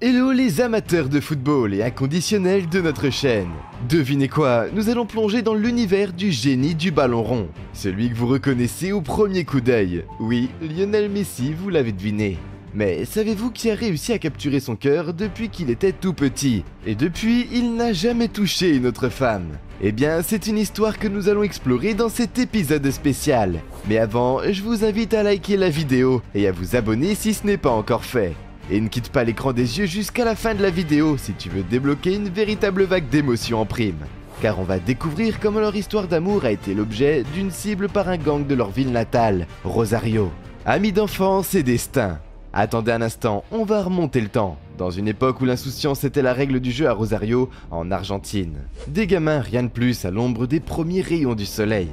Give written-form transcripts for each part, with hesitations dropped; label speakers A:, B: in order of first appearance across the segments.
A: Hello les amateurs de football et inconditionnels de notre chaîne. Devinez quoi, nous allons plonger dans l'univers du génie du ballon rond. Celui que vous reconnaissez au premier coup d'œil. Oui, Lionel Messi, vous l'avez deviné. Mais savez-vous qui a réussi à capturer son cœur depuis qu'il était tout petit? Et depuis, il n'a jamais touché une autre femme. Eh bien, c'est une histoire que nous allons explorer dans cet épisode spécial. Mais avant, je vous invite à liker la vidéo et à vous abonner si ce n'est pas encore fait. Et ne quitte pas l'écran des yeux jusqu'à la fin de la vidéo si tu veux débloquer une véritable vague d'émotions en prime. Car on va découvrir comment leur histoire d'amour a été l'objet d'une cible par un gang de leur ville natale, Rosario. Amis d'enfance et destin. Attendez un instant, on va remonter le temps. Dans une époque où l'insouciance était la règle du jeu à Rosario, en Argentine. Des gamins, rien de plus, à l'ombre des premiers rayons du soleil.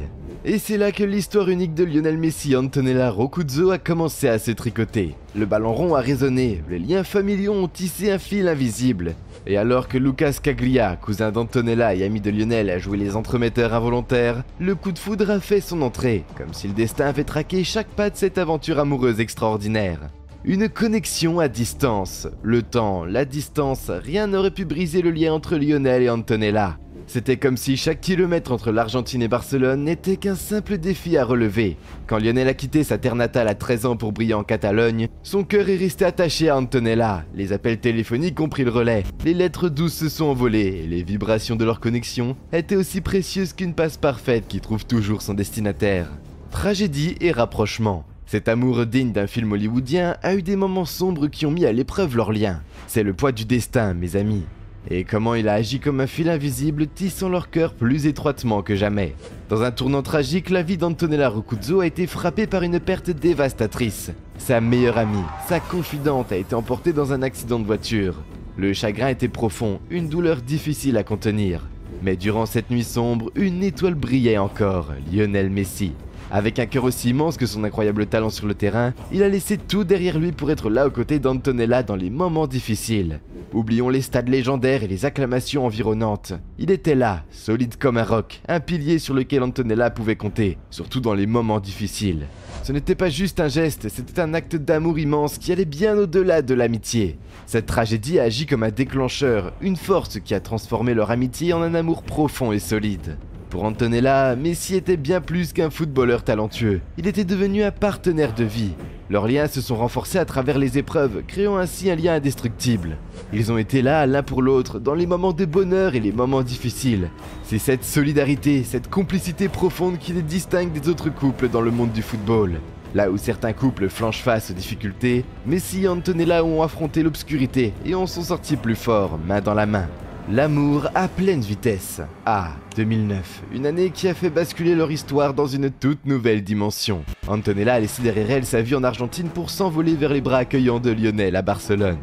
A: Et c'est là que l'histoire unique de Lionel Messi Antonella Roccuzzo a commencé à se tricoter. Le ballon rond a résonné, les liens familiaux ont tissé un fil invisible. Et alors que Lucas Caglia, cousin d'Antonella et ami de Lionel, a joué les entremetteurs involontaires, le coup de foudre a fait son entrée, comme si le destin avait traqué chaque pas de cette aventure amoureuse extraordinaire. Une connexion à distance. Le temps, la distance, rien n'aurait pu briser le lien entre Lionel et Antonella. C'était comme si chaque kilomètre entre l'Argentine et Barcelone n'était qu'un simple défi à relever. Quand Lionel a quitté sa terre natale à 13 ans pour briller en Catalogne, son cœur est resté attaché à Antonella. Les appels téléphoniques ont pris le relais, les lettres douces se sont envolées et les vibrations de leur connexion étaient aussi précieuses qu'une passe parfaite qui trouve toujours son destinataire. Tragédie et rapprochement. Cet amour digne d'un film hollywoodien a eu des moments sombres qui ont mis à l'épreuve leur lien. C'est le poids du destin, mes amis. Et comment il a agi comme un fil invisible, tissant leur cœur plus étroitement que jamais. Dans un tournant tragique, la vie d'Antonella Roccuzzo a été frappée par une perte dévastatrice. Sa meilleure amie, sa confidente, a été emportée dans un accident de voiture. Le chagrin était profond, une douleur difficile à contenir. Mais durant cette nuit sombre, une étoile brillait encore, Lionel Messi. Avec un cœur aussi immense que son incroyable talent sur le terrain, il a laissé tout derrière lui pour être là aux côtés d'Antonella dans les moments difficiles. Oublions les stades légendaires et les acclamations environnantes. Il était là, solide comme un roc, un pilier sur lequel Antonella pouvait compter, surtout dans les moments difficiles. Ce n'était pas juste un geste, c'était un acte d'amour immense qui allait bien au-delà de l'amitié. Cette tragédie a agi comme un déclencheur, une force qui a transformé leur amitié en un amour profond et solide. Pour Antonella, Messi était bien plus qu'un footballeur talentueux. Il était devenu un partenaire de vie. Leurs liens se sont renforcés à travers les épreuves, créant ainsi un lien indestructible. Ils ont été là l'un pour l'autre, dans les moments de bonheur et les moments difficiles. C'est cette solidarité, cette complicité profonde qui les distingue des autres couples dans le monde du football. Là où certains couples flanchent face aux difficultés, Messi et Antonella ont affronté l'obscurité et en sont sortis plus forts, main dans la main. L'amour à pleine vitesse. Ah, 2009, une année qui a fait basculer leur histoire dans une toute nouvelle dimension. Antonella a laissé derrière elle sa vie en Argentine pour s'envoler vers les bras accueillants de Lionel à Barcelone.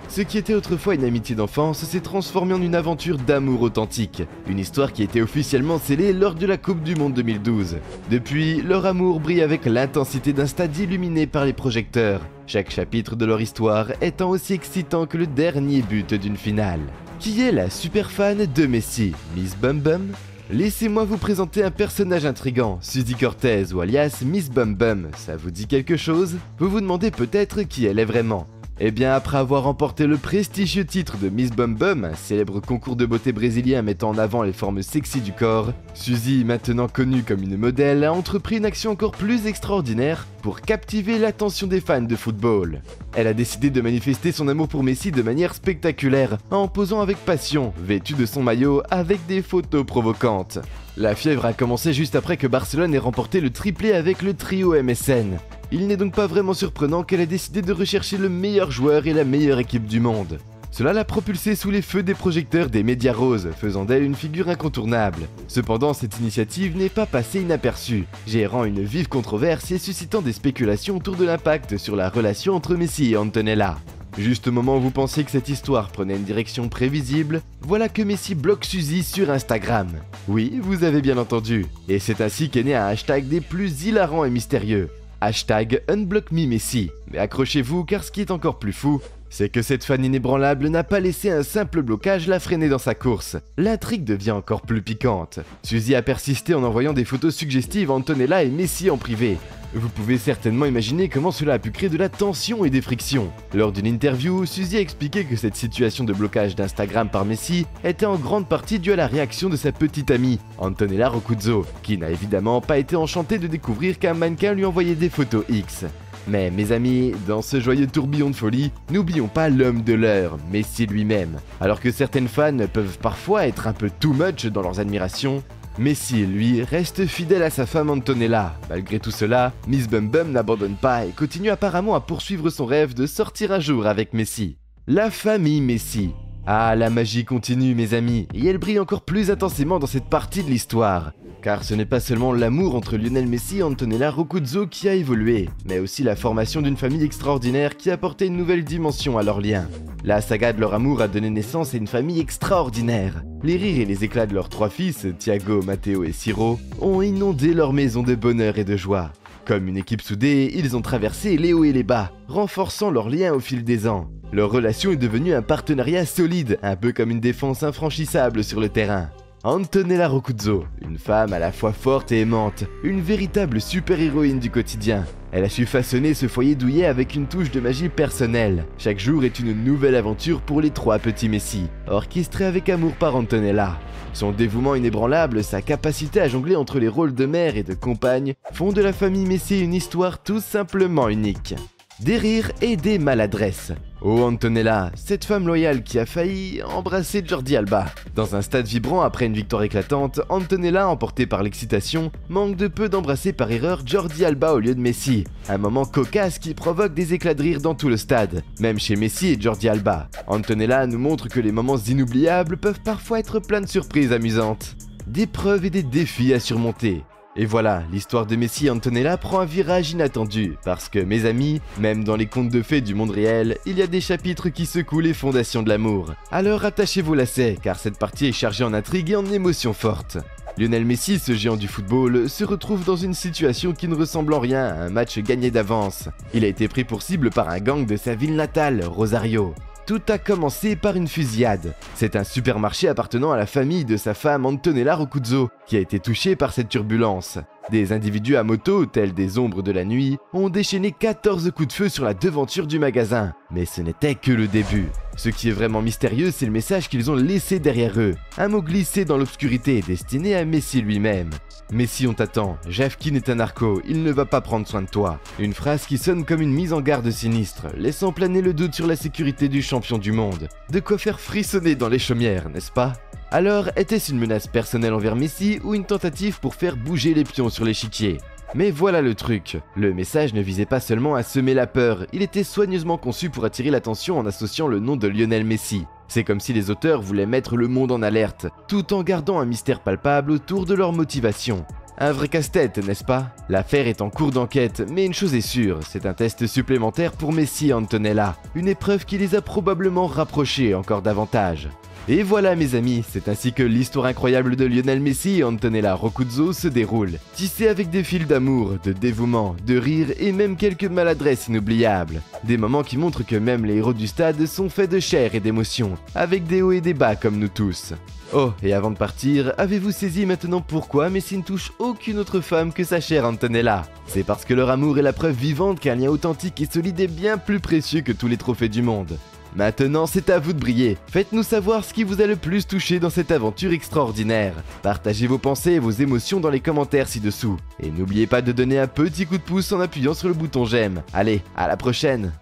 A: Ce qui était autrefois une amitié d'enfance s'est transformé en une aventure d'amour authentique. Une histoire qui a été officiellement scellée lors de la Coupe du Monde 2012. Depuis, leur amour brille avec l'intensité d'un stade illuminé par les projecteurs. Chaque chapitre de leur histoire étant aussi excitant que le dernier but d'une finale. Qui est la super fan de Messi, Miss Bum Bum? Laissez-moi vous présenter un personnage intrigant, Suzy Cortez ou alias Miss Bum Bum, ça vous dit quelque chose? Vous vous demandez peut-être qui elle est vraiment. Eh bien, après avoir remporté le prestigieux titre de Miss Bum Bum, un célèbre concours de beauté brésilien mettant en avant les formes sexy du corps, Suzy, maintenant connue comme une modèle, a entrepris une action encore plus extraordinaire pour captiver l'attention des fans de football. Elle a décidé de manifester son amour pour Messi de manière spectaculaire, en posant avec passion, vêtue de son maillot avec des photos provocantes. La fièvre a commencé juste après que Barcelone ait remporté le triplé avec le trio MSN. Il n'est donc pas vraiment surprenant qu'elle ait décidé de rechercher le meilleur joueur et la meilleure équipe du monde. Cela l'a propulsée sous les feux des projecteurs des médias roses, faisant d'elle une figure incontournable. Cependant, cette initiative n'est pas passée inaperçue, gérant une vive controverse et suscitant des spéculations autour de l'impact sur la relation entre Messi et Antonella. Juste au moment où vous pensiez que cette histoire prenait une direction prévisible, voilà que Messi bloque Suzy sur Instagram. Oui, vous avez bien entendu. Et c'est ainsi qu'est né un hashtag des plus hilarants et mystérieux. Hashtag UnblockMeMessi. Mais accrochez-vous car ce qui est encore plus fou, c'est que cette fan inébranlable n'a pas laissé un simple blocage la freiner dans sa course. L'intrigue devient encore plus piquante. Suzy a persisté en envoyant des photos suggestives à Antonella et Messi en privé. Vous pouvez certainement imaginer comment cela a pu créer de la tension et des frictions. Lors d'une interview, Suzy a expliqué que cette situation de blocage d'Instagram par Messi était en grande partie due à la réaction de sa petite amie, Antonella Roccuzzo, qui n'a évidemment pas été enchantée de découvrir qu'un mannequin lui envoyait des photos X. Mais mes amis, dans ce joyeux tourbillon de folie, n'oublions pas l'homme de l'heure, Messi lui-même. Alors que certaines fans peuvent parfois être un peu too much dans leurs admirations, Messi, lui, reste fidèle à sa femme Antonella. Malgré tout cela, Miss Bum Bum n'abandonne pas et continue apparemment à poursuivre son rêve de sortir un jour avec Messi. La famille Messi. Ah, la magie continue mes amis, et elle brille encore plus intensément dans cette partie de l'histoire. Car ce n'est pas seulement l'amour entre Lionel Messi et Antonella Roccuzzo qui a évolué, mais aussi la formation d'une famille extraordinaire qui a apporté une nouvelle dimension à leur lien. La saga de leur amour a donné naissance à une famille extraordinaire. Les rires et les éclats de leurs 3 fils, Thiago, Matteo et Ciro, ont inondé leur maison de bonheur et de joie. Comme une équipe soudée, ils ont traversé les hauts et les bas, renforçant leur lien au fil des ans. Leur relation est devenue un partenariat solide, un peu comme une défense infranchissable sur le terrain. Antonella Roccuzzo, une femme à la fois forte et aimante, une véritable super-héroïne du quotidien. Elle a su façonner ce foyer douillet avec une touche de magie personnelle. Chaque jour est une nouvelle aventure pour les 3 petits Messi, orchestrés avec amour par Antonella. Son dévouement inébranlable, sa capacité à jongler entre les rôles de mère et de compagne, font de la famille Messi une histoire tout simplement unique. Des rires et des maladresses. Oh Antonella, cette femme loyale qui a failli embrasser Jordi Alba. Dans un stade vibrant après une victoire éclatante, Antonella, emportée par l'excitation, manque de peu d'embrasser par erreur Jordi Alba au lieu de Messi. Un moment cocasse qui provoque des éclats de rire dans tout le stade, même chez Messi et Jordi Alba. Antonella nous montre que les moments inoubliables peuvent parfois être pleins de surprises amusantes. D'épreuves et des défis à surmonter. Et voilà, l'histoire de Messi et Antonella prend un virage inattendu, parce que mes amis, même dans les contes de fées du monde réel, il y a des chapitres qui secouent les fondations de l'amour. Alors attachez vos lacets, car cette partie est chargée en intrigue et en émotions fortes. Lionel Messi, ce géant du football, se retrouve dans une situation qui ne ressemble en rien à un match gagné d'avance. Il a été pris pour cible par un gang de sa ville natale, Rosario. Tout a commencé par une fusillade. C'est un supermarché appartenant à la famille de sa femme Antonella Roccuzzo qui a été touché par cette turbulence. Des individus à moto, tels des ombres de la nuit, ont déchaîné 14 coups de feu sur la devanture du magasin. Mais ce n'était que le début. Ce qui est vraiment mystérieux, c'est le message qu'ils ont laissé derrière eux. Un mot glissé dans l'obscurité destiné à Messi lui-même. Messi, on t'attend. Jeffkin est un narco, il ne va pas prendre soin de toi. Une phrase qui sonne comme une mise en garde sinistre, laissant planer le doute sur la sécurité du champion du monde. De quoi faire frissonner dans les chaumières, n'est-ce pas? Alors, était-ce une menace personnelle envers Messi ou une tentative pour faire bouger les pions sur l'échiquier? Mais voilà le truc, le message ne visait pas seulement à semer la peur, il était soigneusement conçu pour attirer l'attention en associant le nom de Lionel Messi. C'est comme si les auteurs voulaient mettre le monde en alerte, tout en gardant un mystère palpable autour de leur motivation. Un vrai casse-tête, n'est-ce pas? L'affaire est en cours d'enquête, mais une chose est sûre, c'est un test supplémentaire pour Messi et Antonella, une épreuve qui les a probablement rapprochés encore davantage. Et voilà mes amis, c'est ainsi que l'histoire incroyable de Lionel Messi et Antonella Roccuzzo se déroule, tissée avec des fils d'amour, de dévouement, de rire et même quelques maladresses inoubliables. Des moments qui montrent que même les héros du stade sont faits de chair et d'émotions, avec des hauts et des bas comme nous tous. Oh, et avant de partir, avez-vous saisi maintenant pourquoi Messi ne touche aucune autre femme que sa chère Antonella? C'est parce que leur amour est la preuve vivante qu'un lien authentique et solide est bien plus précieux que tous les trophées du monde. Maintenant, c'est à vous de briller. Faites-nous savoir ce qui vous a le plus touché dans cette aventure extraordinaire. Partagez vos pensées et vos émotions dans les commentaires ci-dessous. Et n'oubliez pas de donner un petit coup de pouce en appuyant sur le bouton j'aime. Allez, à la prochaine!